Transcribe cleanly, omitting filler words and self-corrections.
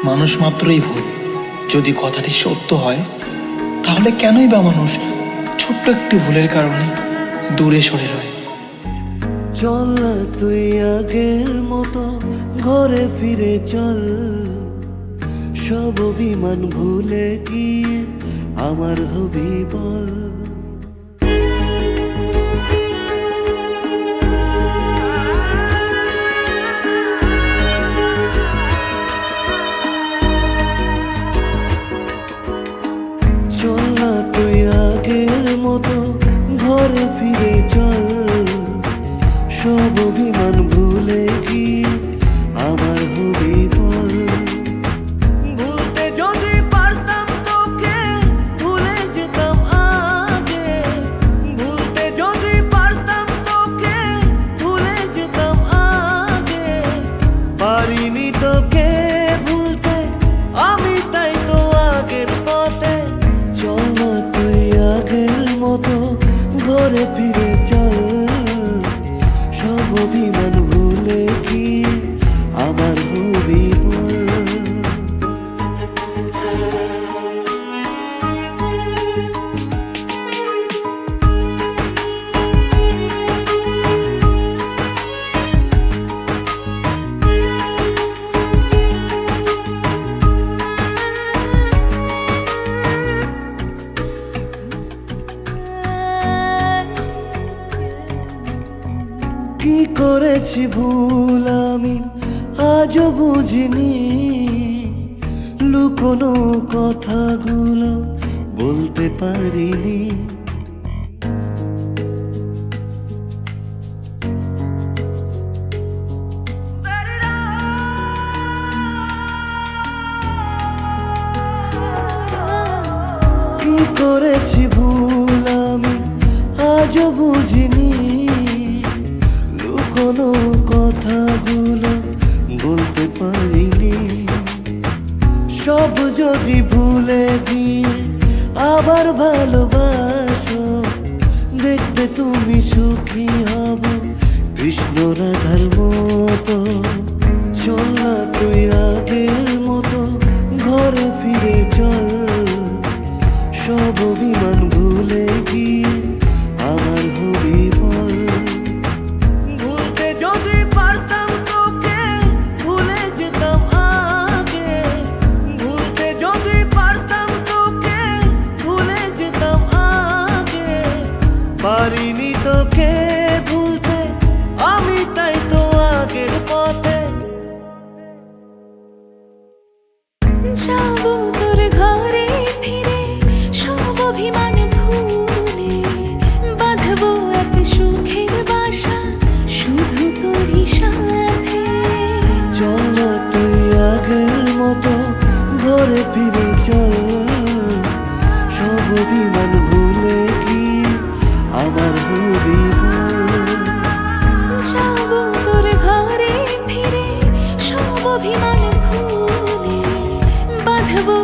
মানুষ মাত্রই ভুল। যদি কথাটি সত্য হয় তাহলে কেনই বা মানুষ ছোট্ট একটি ভুলের কারণে দূরে সরে রয়। চল না তুই আগের মতো ঘরে ফিরে চল, সব অভিমান ভুলে গিয়ে আমার হবি বল। চল না তুই আগের মতো ঘরে ফিরে চল, সব অভিমান ভুলে গিয়ে আমার হবি বল। ভুলতে যদি পারতাম তোকে ভুলে যেতাম আগে, ভুলতে যদি পারতাম তোকে ভুলে যেতাম আগে। পারিনি তোকে ভুলতে আমি, তাই তো আগের পথে। চল না তুই আগের মতো ঘরে ফিরে চল, সব অভিমান ভুলে গিয়ে আমার হবি বল। কি করেছি ভুল আমি আজও বুঝিনি, লুকোনো কথাগুলো বলতে পারিনি। কি করেছি ভুল আমি আজও বুঝিনি, কোনো কথাগুলো বলতে পারিনি। সব যদি ভুলে গিয়ে আবার ভালোবাসো, দেখবে তুমি সুখী হব কৃষ্ণ রাধার মতো। চল না তুই আগের মতো ঘরে ফিরে চল, সব অভিমান ভুলে গিয়ে আমার হবি বল। যদি পারতাম তোকে ভুলে যেতাম আগে, ভুলতে যদি পারতাম তোকে ভুলে যেতাম আগে। পারিনি তোকে ভুলতে আমি, তাই তো আগের পথে। যাবো তোর ঘরে ফিরে সব অভিমান ভুলে, বাঁধবো এক সুখের বাসা শুধু তোরই সাথে। চল না তুই আগের মতো ঘরে ফিরে চল, সব অভিমান ভুলে গিয়ে আমার হবি বল। যাবো তোর ঘরে ফিরে সব অভিমান ভুলে, বাঁধবো